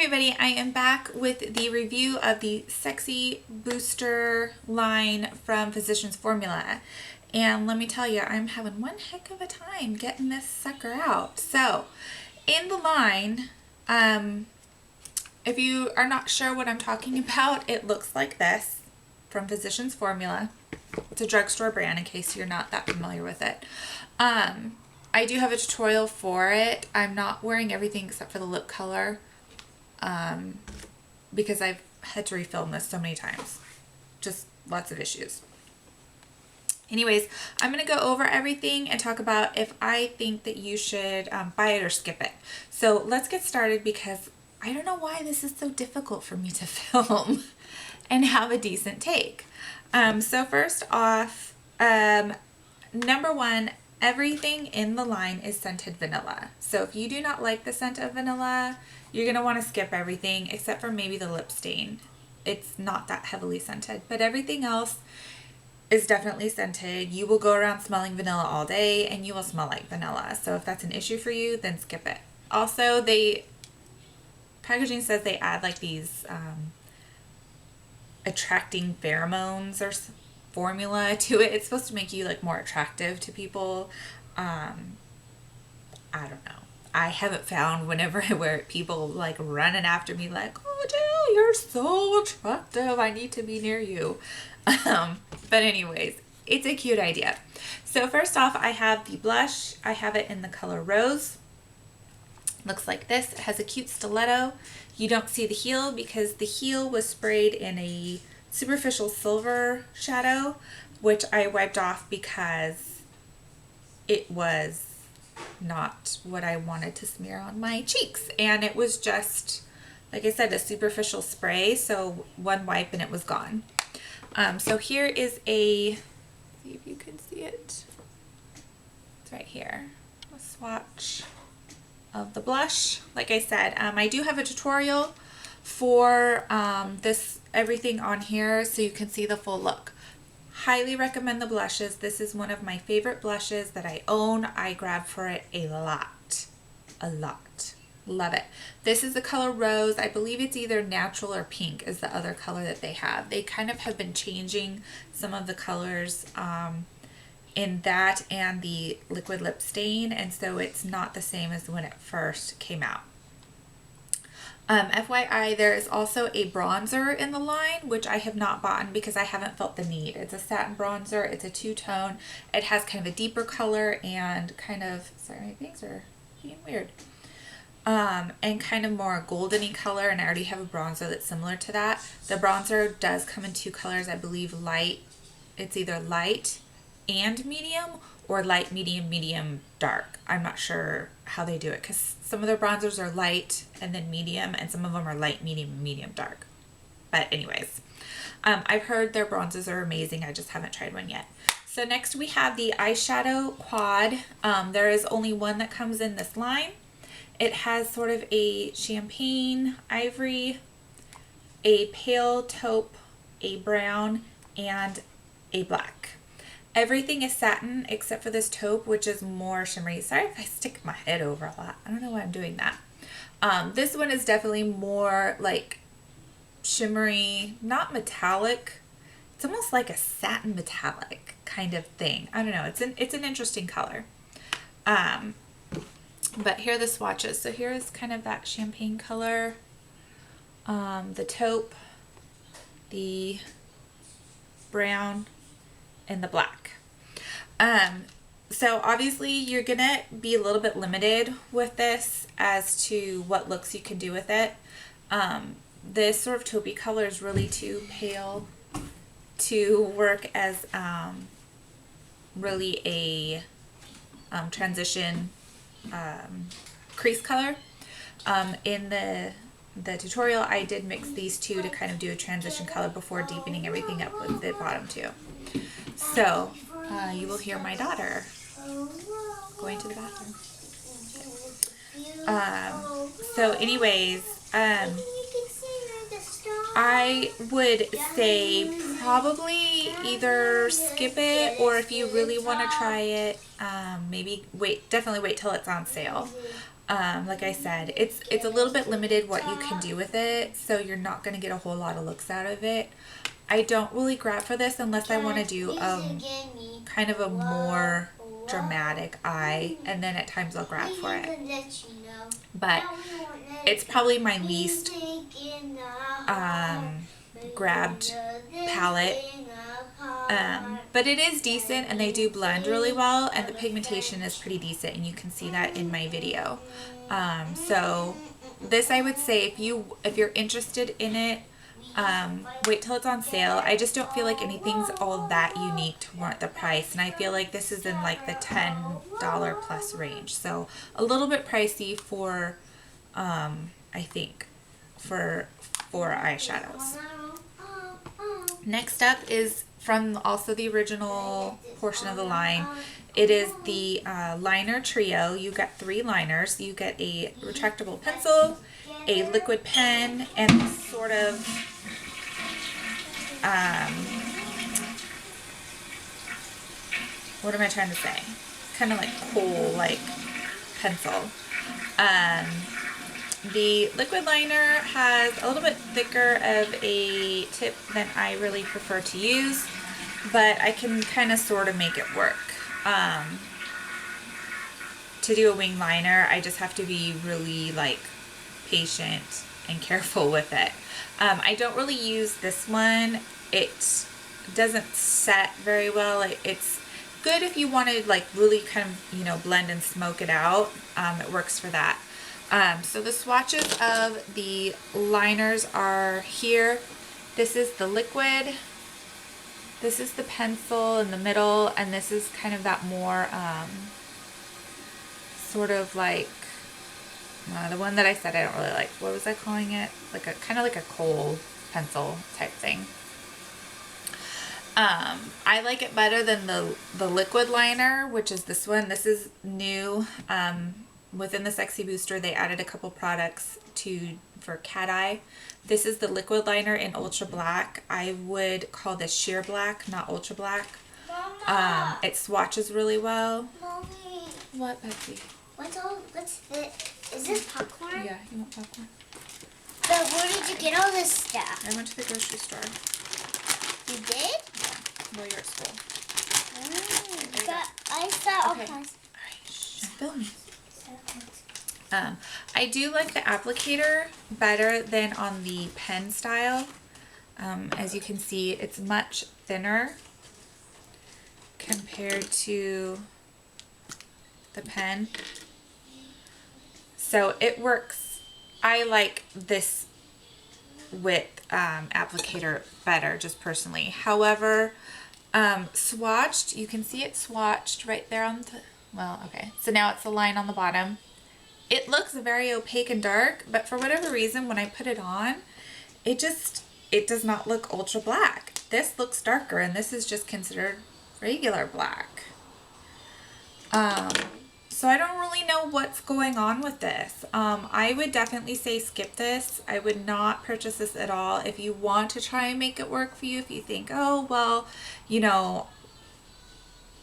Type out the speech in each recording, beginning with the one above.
everybody, I am back with the review of the Sexy Booster line from Physicians Formula. And let me tell you, I'm having one heck of a time getting this sucker out. So, in the line, if you are not sure what I'm talking about, it looks like this from Physicians Formula. It's a drugstore brand in case you're not that familiar with it. I do have a tutorial for it. I'm not wearing everything except for the lip color. Because I've had to refilm this so many times. Just lots of issues. Anyways, I'm going to go over everything and talk about if I think that you should buy it or skip it. So let's get started because I don't know why this is so difficult for me to film and have a decent take. So first off, number one, everything in the line is scented vanilla. So if you do not like the scent of vanilla, you're going to want to skip everything except for maybe the lip stain. It's not that heavily scented, but everything else is definitely scented. You will go around smelling vanilla all day and you will smell like vanilla. So if that's an issue for you, then skip it. Also, packaging says they add like these attracting pheromones or formula to it. It's supposed to make you like more attractive to people. I don't know. I haven't found whenever I wear it, people like running after me like, oh Jill, you're so attractive. I need to be near you. But anyways, it's a cute idea. So first off, I have the blush. I have it in the color Rose. Looks like this. It has a cute stiletto. You don't see the heel because the heel was sprayed in a superficial silver shadow, which I wiped off because it was not what I wanted to smear on my cheeks. And it was just, like I said, a superficial spray. So one wipe and it was gone. So here is see if you can see it. It's right here. A swatch of the blush. Like I said, I do have a tutorial for everything on here so you can see the full look. Highly recommend the blushes. This is one of my favorite blushes that I own. I grab for it a lot. Love it. This is the color Rose. I believe it's either natural or pink is the other color that they have. They kind of have been changing some of the colors in that and the liquid lip stain, and so it's not the same as when it first came out. FYI, there is also a bronzer in the line, which I have not bought because I haven't felt the need. It's a satin bronzer. It's a two-tone. It has kind of a deeper color and kind of, sorry, my bangs are being weird. And kind of more goldeny color, and I already have a bronzer that's similar to that. The bronzer does come in two colors, I believe light. It's either light and medium or light, medium, medium, dark. I'm not sure how they do it because some of their bronzers are light and then medium, and some of them are light, medium, medium, dark. But anyways, I've heard their bronzers are amazing. I just haven't tried one yet. So next we have the eyeshadow quad. There is only one that comes in this line. It has sort of a champagne, ivory, a pale taupe, a brown, and a black. Everything is satin except for this taupe, which is more shimmery. Sorry if I stick my head over a lot. I don't know why I'm doing that. This one is definitely more like shimmery, not metallic. It's almost like a satin metallic kind of thing. I don't know. It's an interesting color. But here are the swatches. So here is kind of that champagne color, the taupe, the brown, and the black. So obviously you're gonna be a little bit limited with this as to what looks you can do with it. This sort of taupey color is really too pale to work as really a transition crease color. In the tutorial I did mix these two to kind of do a transition color before deepening everything up with the bottom two. So you will hear my daughter going to the bathroom. So anyways, I would say probably either skip it, or if you really want to try it, maybe definitely wait till it's on sale. Like I said, it's a little bit limited what you can do with it, so you're not going to get a whole lot of looks out of it. I don't really grab for this unless I want to do kind of a more dramatic eye, and then at times I'll grab for it. But it's probably my least grabbed palette. But it is decent, and they do blend really well, and the pigmentation is pretty decent, and you can see that in my video. So this, I would say, if you're interested in it, wait till it's on sale. I just don't feel like anything's all that unique to warrant the price, and I feel like this is in like the $10 plus range, so a little bit pricey for I think for eyeshadows. Next up is from also the original portion of the line. It is the liner trio. You get 3 liners. You get a retractable pencil, a liquid pen, and sort of what am I trying to say? Kind of like coal, like pencil. The liquid liner has a little bit thicker of a tip than I really prefer to use, but I can kind of sort of make it work. To do a wing liner, I just have to be really like patient and careful with it. I don't really use this one. It doesn't set very well. It's good if you want to like really kind of, you know, blend and smoke it out. It works for that. So the swatches of the liners are here. This is the liquid, this is the pencil in the middle, and this is kind of that more sort of like the one that I said I don't really like. What was I calling it? Like a kind of like a kohl pencil type thing. I like it better than the liquid liner, which is this one. This is new. Within the Sexy Booster, they added a couple products for cat eye. This is the liquid liner in Ultra Black. I would call this sheer black, not ultra black. It swatches really well. Mommy. What, Betsy? What's this? Is this popcorn? Yeah, you want popcorn? But where did you get all this stuff? I went to the grocery store. You did? Yeah, while you're at school. But I saw okay. Alright, shh, film me. I do like the applicator better than on the pen style. As you can see, it's much thinner compared to the pen. So it works. I like this width applicator better, just personally. However, swatched, you can see it swatched right there on the, well, okay. So now it's the line on the bottom. It looks very opaque and dark, but for whatever reason, when I put it on, it does not look ultra black. This looks darker, and this is just considered regular black. So I don't really know what's going on with this. I would definitely say skip this. I would not purchase this at all. If you want to try and make it work for you, if you think, oh, well, you know,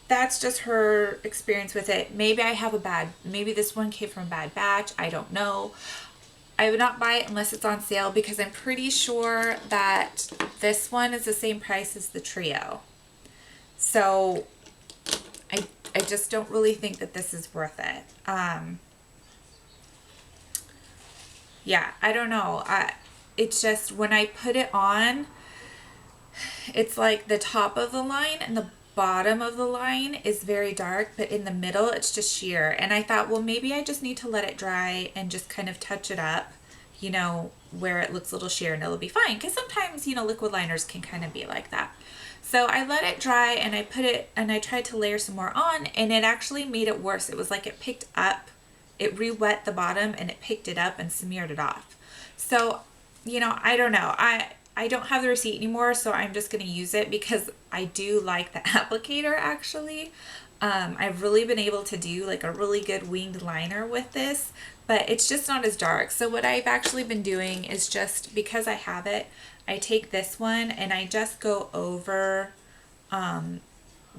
that's just her experience with it. Maybe maybe this one came from a bad batch. I don't know. I would not buy it unless it's on sale, because I'm pretty sure that this one is the same price as the trio. So I just don't really think that this is worth it. Yeah, I don't know. It's just when I put it on, it's like the top of the line and the bottom of the line is very dark, but in the middle it's just sheer. And I thought, well, maybe I just need to let it dry and just kind of touch it up, you know, where it looks a little sheer, and it'll be fine. Because sometimes, you know, liquid liners can kind of be like that. So I let it dry, and I put it, and I tried to layer some more on, and it actually made it worse. It was like it picked up, it re-wet the bottom, and it picked it up and smeared it off. So, you know, I don't know. I don't have the receipt anymore, so I'm just going to use it because I do like the applicator, actually. I've really been able to do like a really good winged liner with this, but it's just not as dark. So what I've actually been doing is just, because I have it, I take this one and I just go over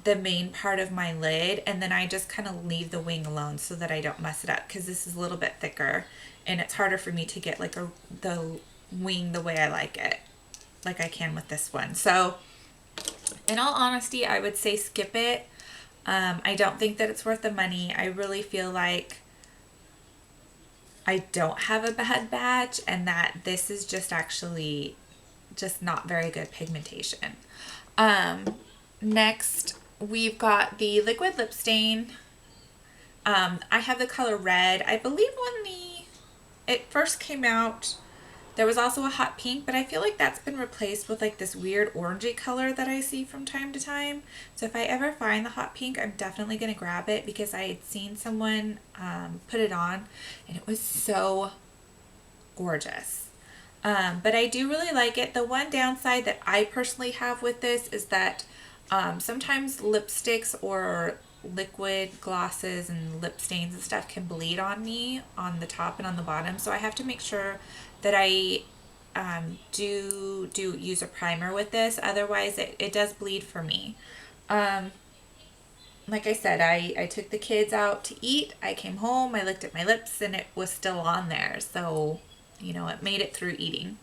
the main part of my lid, and then I just kind of leave the wing alone so that I don't mess it up, because this is a little bit thicker and it's harder for me to get like the wing the way I like it, like I can with this one. So in all honesty, I would say skip it. I don't think that it's worth the money. I really feel like I don't have a bad batch, and that this is just actually just not very good pigmentation. Next, we've got the liquid lip stain. I have the color red. I believe when it first came out, there was also a hot pink, but I feel like that's been replaced with like this weird orangey color that I see from time to time. So if I ever find the hot pink, I'm definitely going to grab it, because I had seen someone put it on and it was so gorgeous. But I do really like it. The one downside that I personally have with this is that sometimes lipsticks or liquid glosses and lip stains and stuff can bleed on me on the top and on the bottom. So I have to make sure that I do use a primer with this. Otherwise, it does bleed for me. Like I said, I took the kids out to eat. I came home, I looked at my lips, and it was still on there. So, you know, it made it through eating.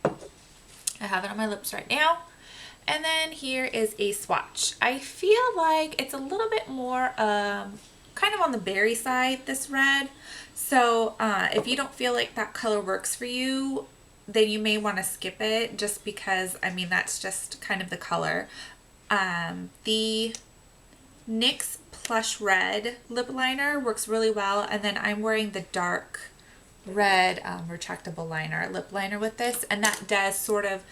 I have it on my lips right now. And then here is a swatch. I feel like it's a little bit more kind of on the berry side, this red. So if you don't feel like that color works for you, then you may want to skip it, just because, I mean, that's just kind of the color. The NYX Plush Red lip liner works really well. And then I'm wearing the dark red retractable lip liner with this. And that does sort of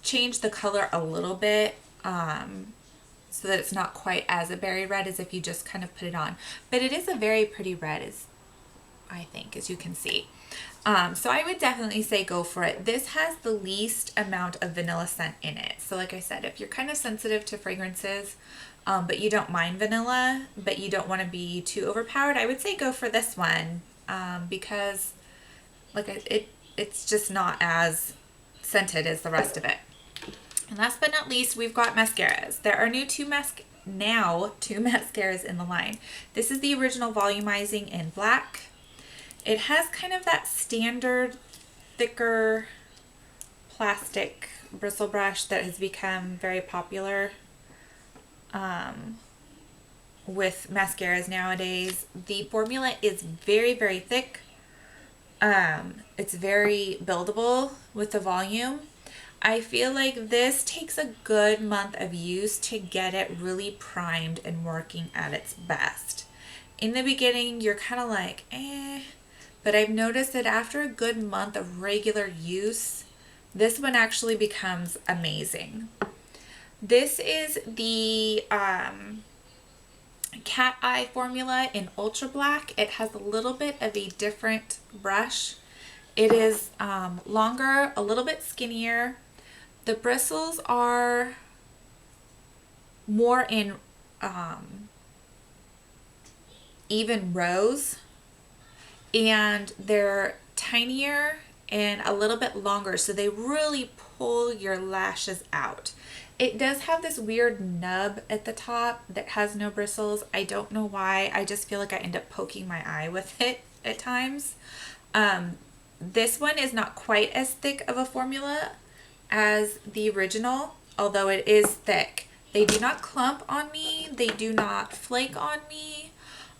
change the color a little bit, so that it's not quite as a berry red as if you just kind of put it on. But it is a very pretty red, I think, as you can see. So I would definitely say go for it. This has the least amount of vanilla scent in it. So like I said, if you're kind of sensitive to fragrances, but you don't mind vanilla, but you don't want to be too overpowered, I would say go for this one, because it's just not as scented as the rest of it. And last but not least, we've got mascaras. There are two mascaras in the line. This is the original volumizing in black. It has kind of that standard thicker plastic bristle brush that has become very popular with mascaras nowadays. The formula is very, very thick. It's very buildable with the volume. I feel like this takes a good month of use to get it really primed and working at its best. In the beginning, you're kind of like, but I've noticed that after a good month of regular use, this one actually becomes amazing. This is the Cat Eye formula in Ultra Black. It has a little bit of a different brush. It is longer, a little bit skinnier. The bristles are more in even rows, and they're tinier and a little bit longer, so they really pull your lashes out. It does have this weird nub at the top that has no bristles. I don't know why. I just feel like I end up poking my eye with it at times. This one is not quite as thick of a formula as the original, although it is thick. They do not clump on me. They do not flake on me.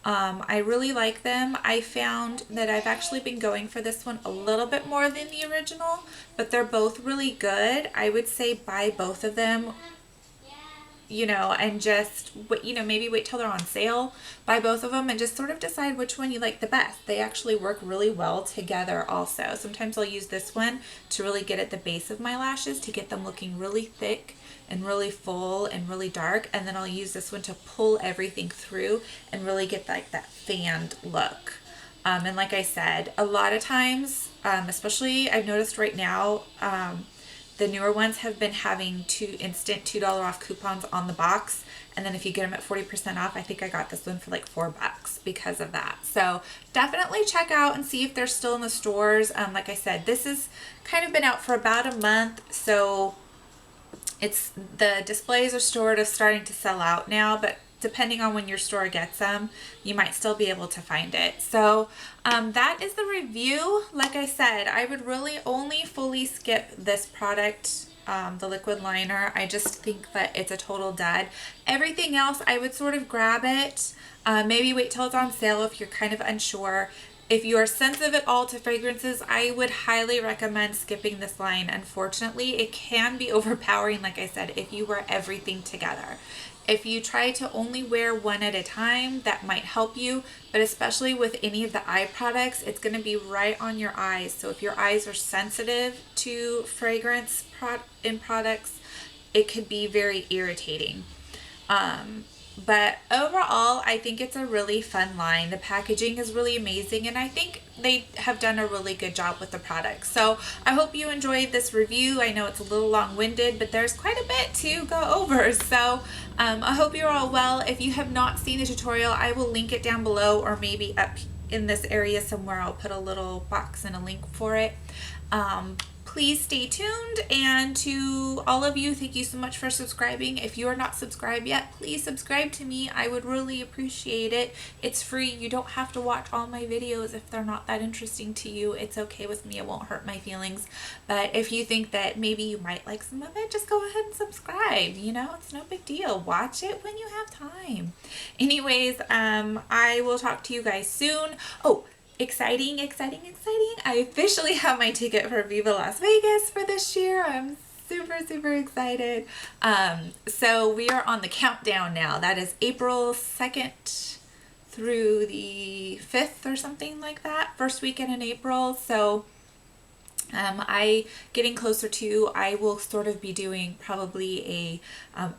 I really like them. I found that I've actually been going for this one a little bit more than the original, but they're both really good. I would say buy both of them, you know, and just, you know, maybe wait till they're on sale, buy both of them and just sort of decide which one you like the best. They actually work really well together also. Sometimes I'll use this one to really get at the base of my lashes to get them looking really thick and really full and really dark, and then I'll use this one to pull everything through and really get like that fanned look. And like I said, a lot of times, especially I've noticed right now, the newer ones have been having instant $2 off coupons on the box. And then if you get them at 40% off, I think I got this one for like $4 because of that. So definitely check out and see if they're still in the stores. Like I said, this has kind of been out for about a month. So the displays are sort of starting to sell out now, but depending on when your store gets them, you might still be able to find it. So that is the review. Like I said, I would really only fully skip this product, the liquid liner. I just think that it's a total dud. Everything else, I would sort of grab it. Maybe wait till it's on sale if you're kind of unsure. If you are sensitive at all to fragrances, I would highly recommend skipping this line. Unfortunately, it can be overpowering, like I said, if you wear everything together. If you try to only wear one at a time, that might help you, but especially with any of the eye products, it's going to be right on your eyes. So if your eyes are sensitive to fragrance in products, it could be very irritating. But overall, I think it's a really fun line. The packaging is really amazing, and I think they have done a really good job with the product. So I hope you enjoyed this review. I know it's a little long-winded, but there's quite a bit to go over. So I hope you're all well. If you have not seen the tutorial, I will link it down below, or maybe up in this area somewhere. I'll put a little box and a link for it. Please stay tuned, and to all of you, thank you so much for subscribing. If you are not subscribed yet, please subscribe to me. I would really appreciate it. It's free. You don't have to watch all my videos if they're not that interesting to you. It's okay with me. It won't hurt my feelings. But if you think that maybe you might like some of it, just go ahead and subscribe. You know, it's no big deal. Watch it when you have time. Anyways, I will talk to you guys soon. Oh, exciting. I officially have my ticket for Viva Las Vegas for this year. I'm super excited. So we are on the countdown now. That is April 2nd through the 5th or something like that. First weekend in April. So getting closer to, I will sort of be doing probably a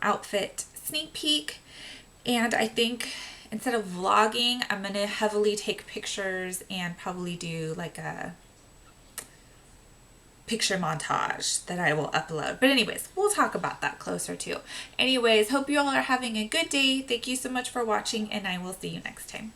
outfit sneak peek. And I think instead of vlogging, I'm going to heavily take pictures and probably do like a picture montage that I will upload. But anyways, we'll talk about that closer too. Anyways, hope you all are having a good day. Thank you so much for watching, and I will see you next time.